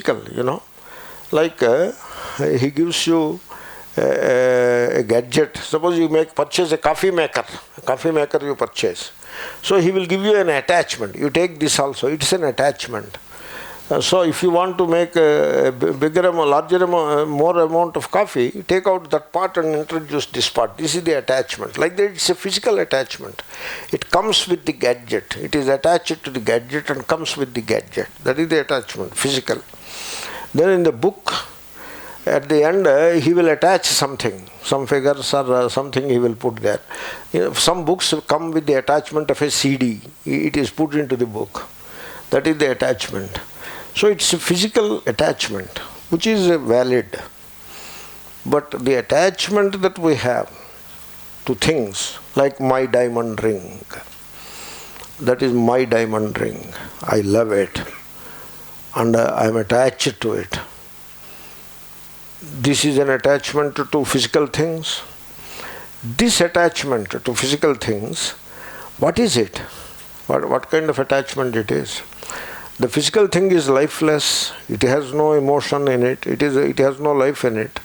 physical. Like he gives you a gadget. Suppose you purchase a coffee maker. A coffee maker you purchase. So he will give you an attachment. You take this also. It's an attachment. So if you want to make a bigger amount, larger amount, more amount of coffee, take out that part and introduce this part. This is the attachment. Like that, it's a physical attachment. It comes with the gadget. It is attached to the gadget and comes with the gadget. That is the attachment, physical. Then in the book, at the end, he will attach something. Some figures or something he will put there. Some books come with the attachment of a CD. It is put into the book. That is the attachment. So it's a physical attachment, which is valid. But the attachment that we have to things, like my diamond ring, that is my diamond ring. I love it. And I am attached to it. This is an attachment to physical things. This attachment to physical things, what is it? What kind of attachment it is? The physical thing is lifeless. It has no emotion in it. It has no life in it.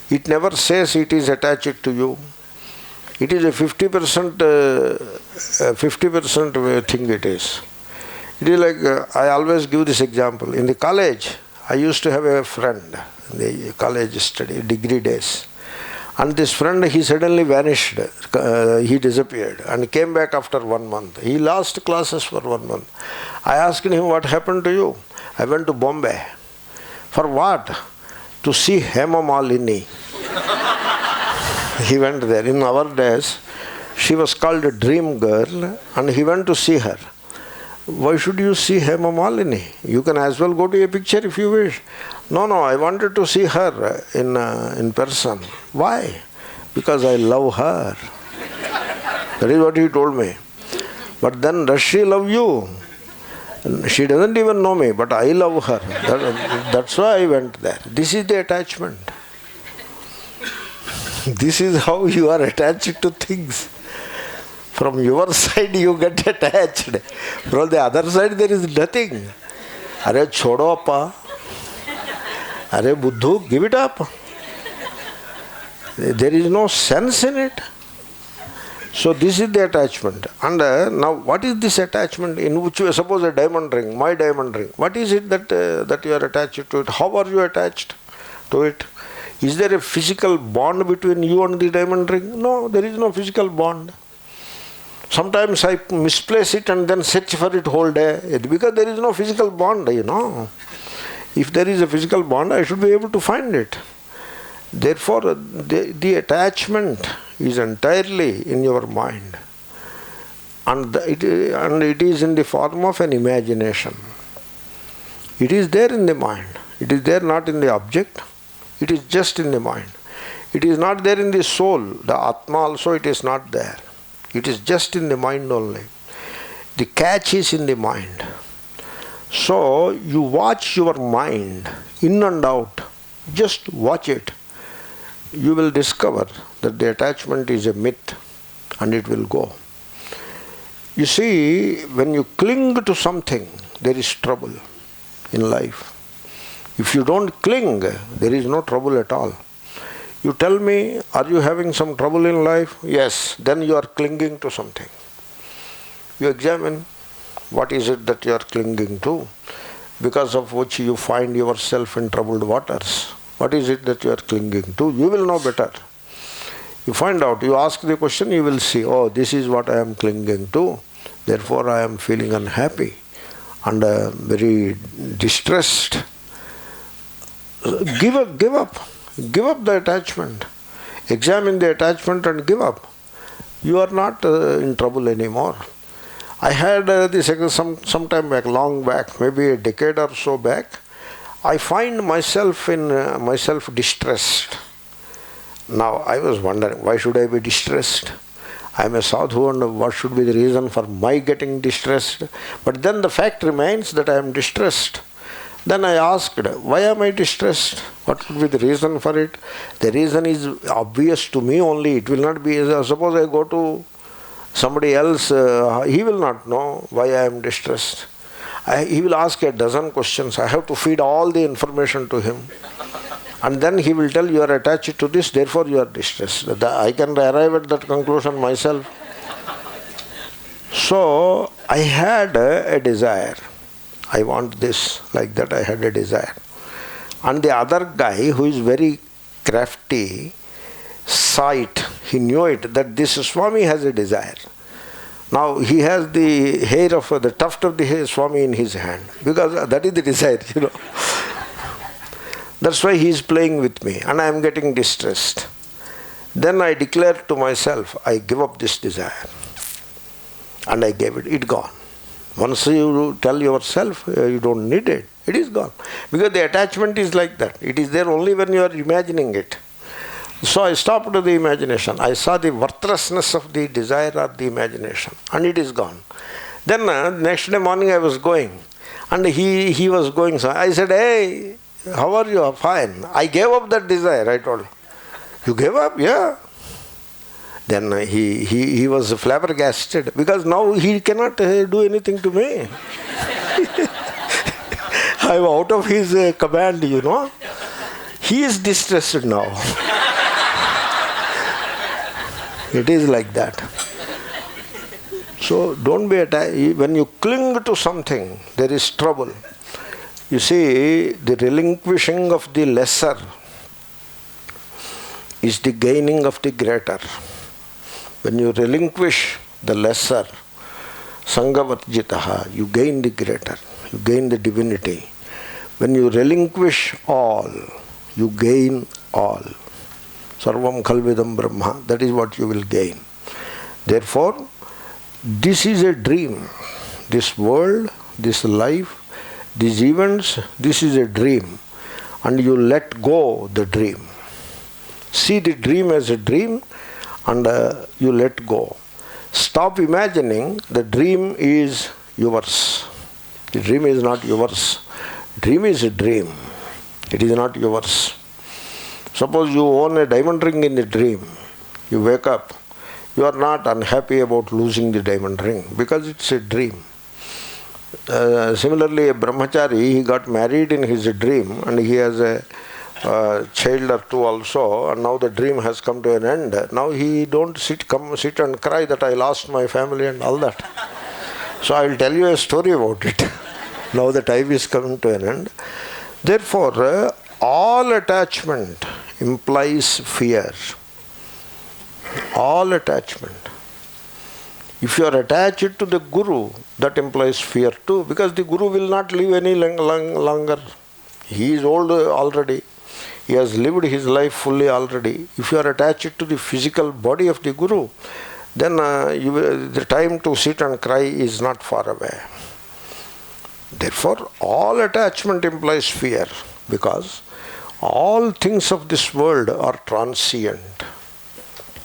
It never says it is attached to you. It is a 50% thing it is. It is like, I always give this example. In the college, I used to have a friend in the college study, degree days. And this friend, he suddenly vanished. He disappeared and came back after 1 month. He lost classes for 1 month. I asked him, what happened to you? I went to Bombay. For what? To see Hema Malini. He went there. In our days, she was called a dream girl and he went to see her. Why should you see Hema Malini? You can as well go to a picture if you wish. No, I wanted to see her in person. Why? Because I love her. That is what he told me. But then does she love you? She doesn't even know me, but I love her. That's why I went there. This is the attachment. This is how you are attached to things. From your side you get attached. From the other side there is nothing. Are chodo appa. Are buddhu, give it up. There is no sense in it. So this is the attachment. And now what is this attachment in which you suppose a diamond ring, my diamond ring. What is it that you are attached to it? How are you attached to it? Is there a physical bond between you and the diamond ring? No, there is no physical bond. Sometimes I misplace it and then search for it whole day because there is no physical bond, If there is a physical bond, I should be able to find it. Therefore, the attachment is entirely in your mind. And it is in the form of an imagination. It is there in the mind. It is there not in the object. It is just in the mind. It is not there in the soul. The Atma also it is not there. It is just in the mind only. The catch is in the mind. So you watch your mind in and out. Just watch it. You will discover that the attachment is a myth and it will go. You see, when you cling to something, there is trouble in life. If you don't cling, there is no trouble at all. You tell me, are you having some trouble in life? Yes, then you are clinging to something. You examine what is it that you are clinging to, because of which you find yourself in troubled waters. What is it that you are clinging to? You will know better. You find out, you ask the question, you will see, oh, this is what I am clinging to. Therefore, I am feeling unhappy and very distressed. Give up. Give up the attachment. Examine the attachment and give up. You are not in trouble anymore. I had this some time back, long back, maybe a decade or so back. I find myself distressed. Now I was wondering, why should I be distressed? I am a sadhu and what should be the reason for my getting distressed? But then the fact remains that I am distressed. Then I asked, why am I distressed? What could be the reason for it? The reason is obvious to me only. It will not be, suppose I go to somebody else, he will not know why I am distressed. He will ask a dozen questions. I have to feed all the information to him. And then he will tell, you are attached to this, therefore you are distressed. I can arrive at that conclusion myself. So I had a desire. I want this, like that I had a desire. And the other guy, who is very crafty, saw it. He knew it, that this Swami has a desire. Now he has the hair of the tuft of the hair Swami in his hand, because that is the desire, you know. That's why he is playing with me, and I am getting distressed. Then I declared to myself, I give up this desire. And I gave it. It gone. Once you tell yourself you don't need it, it is gone. Because the attachment is like that. It is there only when you are imagining it. So I stopped the imagination. I saw the worthlessness of the desire or the imagination, and it is gone. Then next day morning I was going, and he was going. So I said, hey, how are you? Fine. I gave up that desire, I told him. You gave up? Yeah. Then he was flabbergasted, because now he cannot do anything to me. I am out of his command, you know. He is distressed now. It is like that. So don't be attached. When you cling to something, there is trouble. You see, the relinquishing of the lesser is the gaining of the greater. When you relinquish the lesser, sangavarjitaha, you gain the greater, you gain the divinity. When you relinquish all, you gain all. Sarvam khalvidam brahma, that is what you will gain. Therefore, this is a dream. This world, this life, these events, this is a dream. And you let go the dream. See the dream as a dream, and you let go. Stop imagining the dream is yours. The dream is not yours. Dream is a dream. It is not yours. Suppose you own a diamond ring in the dream. You wake up. You are not unhappy about losing the diamond ring, because it's a dream. Similarly, a brahmachari, he got married in his dream, and he has a child or two also, and now the dream has come to an end. Now he don't sit and cry that I lost my family and all that. So I will tell you a story about it. Now the time is coming to an end. Therefore, all attachment implies fear. All attachment. If you are attached to the Guru, that implies fear too, because the Guru will not live any longer. He is old already. He has lived his life fully already. If you are attached to the physical body of the Guru, then the time to sit and cry is not far away. Therefore, all attachment implies fear, because all things of this world are transient.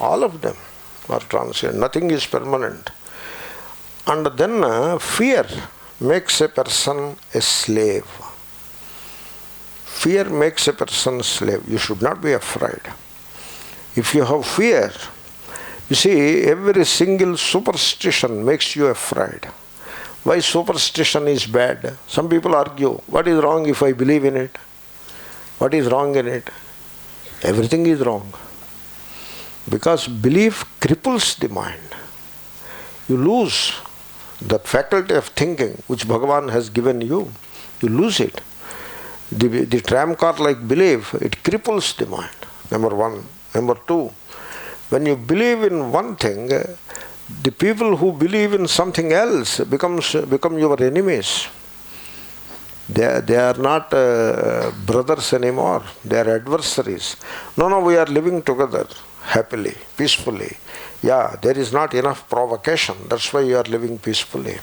All of them are transient. Nothing is permanent. And then fear makes a person a slave. Fear makes a person slave. You should not be afraid. If you have fear, you see, every single superstition makes you afraid. Why superstition is bad? Some people argue, what is wrong if I believe in it? What is wrong in it? Everything is wrong. Because belief cripples the mind. You lose that faculty of thinking which Bhagavan has given you. You lose it. The tram car like belief, it cripples the mind. Number one. Number two, when you believe in one thing, the people who believe in something else become your enemies. They are not brothers anymore. They are adversaries. No, we are living together happily, peacefully. Yeah, there is not enough provocation. That's why you are living peacefully.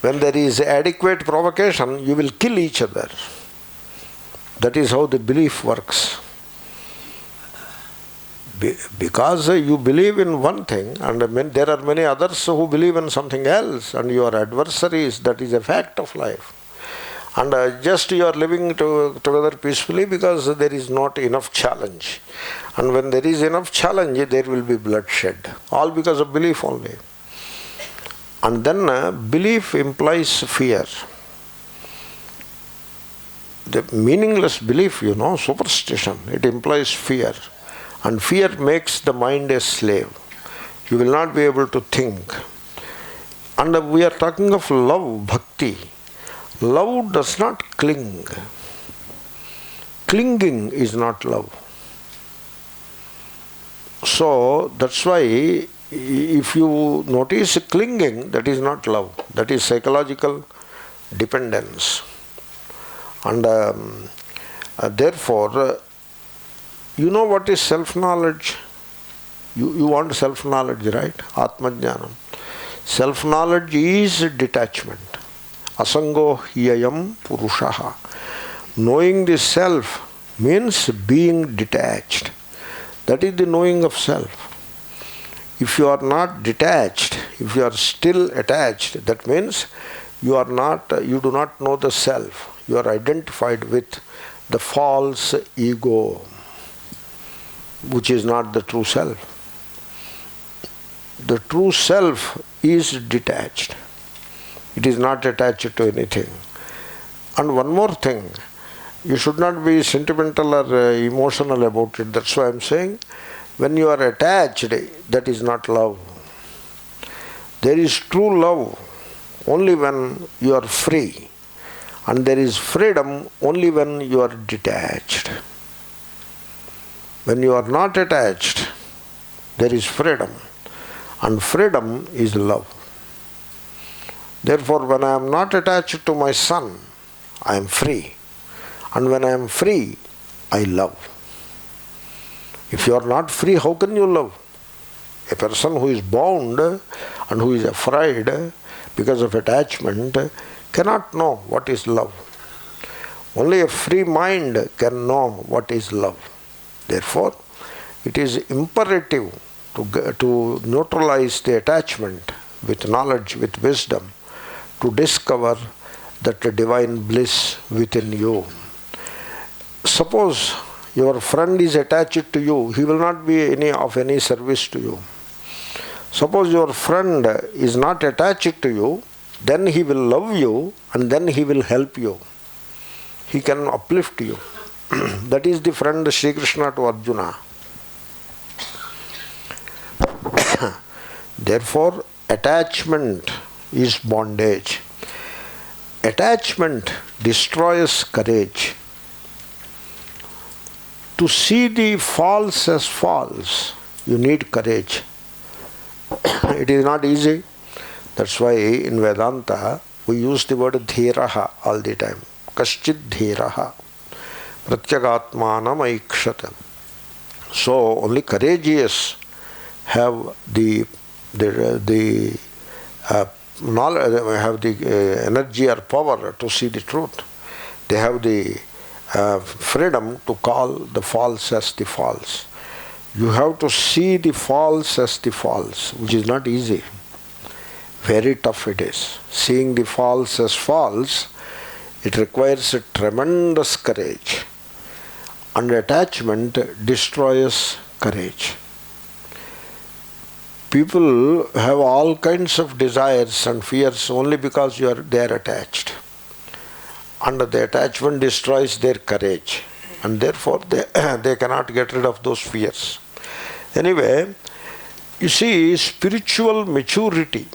When there is adequate provocation, you will kill each other. That is how the belief works. Because you believe in one thing, and there are many others who believe in something else, and you are adversaries. That is a fact of life. And just you are living together peacefully because there is not enough challenge. And when there is enough challenge, there will be bloodshed. All because of belief only. And then belief implies fear. The meaningless belief, superstition, it implies fear. And fear makes the mind a slave. You will not be able to think. And we are talking of love, bhakti. Love does not cling. Clinging is not love. So that's why if you notice clinging, that is not love. That is psychological dependence. And therefore, you know what is self-knowledge? You want self-knowledge, right? Atma-jnanam. Self-knowledge is detachment. Asango hiyayam purushaha. Knowing the self means being detached. That is the knowing of self. If you are not detached, if you are still attached, that means you do not know the self. You are identified with the false ego, which is not the true self. The true self is detached. It is not attached to anything. And one more thing, you should not be sentimental or emotional about it. That's why I am saying, when you are attached, that is not love. There is true love only when you are free. And there is freedom only when you are detached. When you are not attached, there is freedom. And freedom is love. Therefore, when I am not attached to my son, I am free. And when I am free, I love. If you are not free, how can you love? A person who is bound and who is afraid because of attachment cannot know what is love. Only a free mind can know what is love. Therefore, it is imperative to neutralize the attachment with knowledge, with wisdom, to discover that divine bliss within you. Suppose your friend is attached to you, he will not be of any service to you. Suppose your friend is not attached to you, then he will love you and then he will help you. He can uplift you. That is the friend Sri Krishna to Arjuna. Therefore, attachment is bondage. Attachment destroys courage. To see the false as false, you need courage. It is not easy. That's why in Vedanta we use the word dhiraha all the time. Kaschid dhiraha. Pratyagatmanam aikshata. So only courageous have the knowledge, have the energy or power to see the truth. They have the freedom to call the false as the false. You have to see the false as the false, which is not easy. Very tough it is. Seeing the false as false, it requires a tremendous courage. And attachment destroys courage. People have all kinds of desires and fears only because they are attached. And the attachment destroys their courage. And therefore they cannot get rid of those fears. Anyway, you see, spiritual maturity.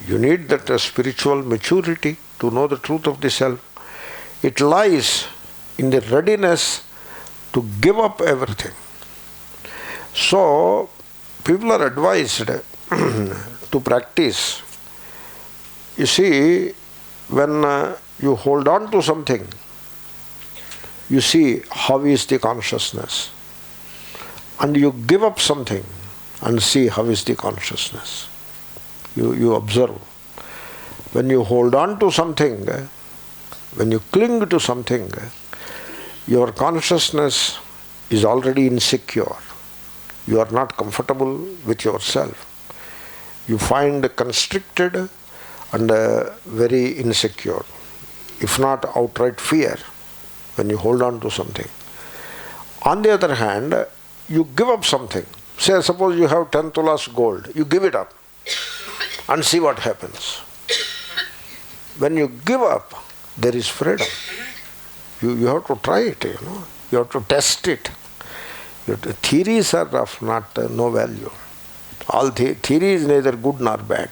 You need that spiritual maturity to know the truth of the self. It lies in the readiness to give up everything. So, people are advised to practice. You see, when you hold on to something, you see how is the consciousness. And you give up something and see how is the consciousness. You observe. When you hold on to something, when you cling to something, your consciousness is already insecure. You are not comfortable with yourself. You find constricted and very insecure, if not outright fear, when you hold on to something. On the other hand, you give up something. Say, suppose you have 10 tulas gold, you give it up. and see what happens. When you give up, there is freedom. You have to try it, You have to test it. Theories are of no value. All theory is neither good nor bad.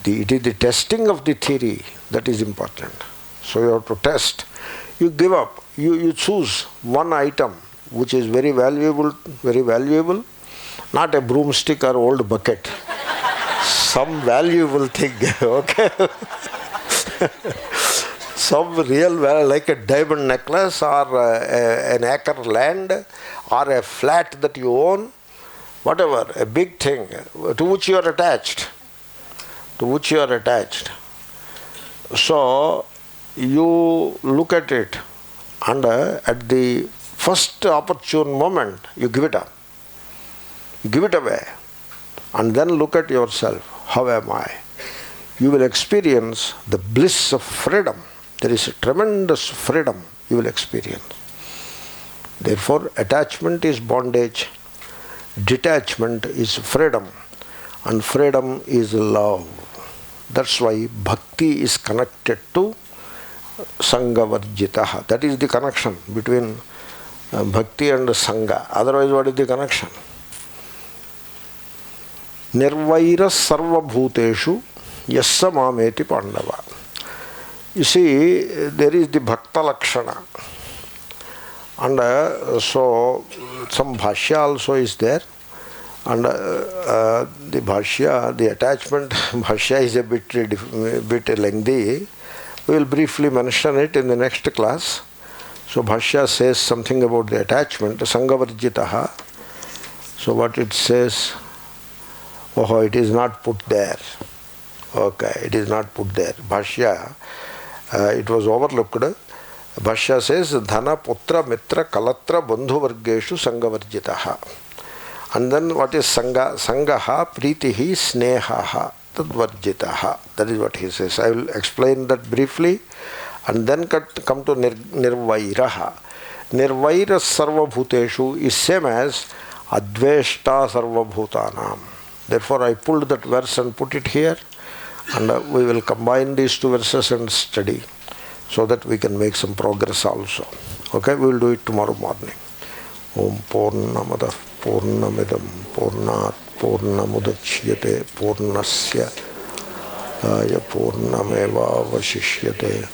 It is the testing of the theory that is important. So you have to test. You give up. You choose one item which is very valuable, not a broomstick or old bucket. Some valuable thing, okay? Some real value, like a diamond necklace or an acre land or a flat that you own, whatever, a big thing to which you are attached. So you look at it and at the first opportune moment you give it up. You give it away and then look at yourself. How am I? You will experience the bliss of freedom. There is a tremendous freedom you will experience. Therefore, attachment is bondage, detachment is freedom, and freedom is love. That's why bhakti is connected to sangha varjitaha. That is the connection between bhakti and sangha. Otherwise, what is the connection? Nirvaira sarva bhuteshu yassa mameti pandava. You see, there is the bhakta lakshana. And so some bhashya also is there. And the bhashya, the attachment bhashya is a bit lengthy. We will briefly mention it in the next class. So bhashya says something about the attachment, sanghavarjitaha. So what it says, it is not put there. Okay, it is not put there. Bhashya, it was overlooked. Bhashya says, dhana putra mitra kalatra bandhu vargeshu sanghavarjitaha. And then what is sangha? Sanghaha pritihi snehaha tadvarjitaha. That is what he says. I will explain that briefly and then come to nirvairaha. Nirvaira sarva bhuteshu is same as adveshta sarva bhutanam. Therefore I pulled that verse and put it here, and we will combine these two verses and study so that we can make some progress also. Okay, we will do it tomorrow morning. Om Purnamada Purnamidam Purnat Purnamudachyate Purnasya Purnameva Vashishyate.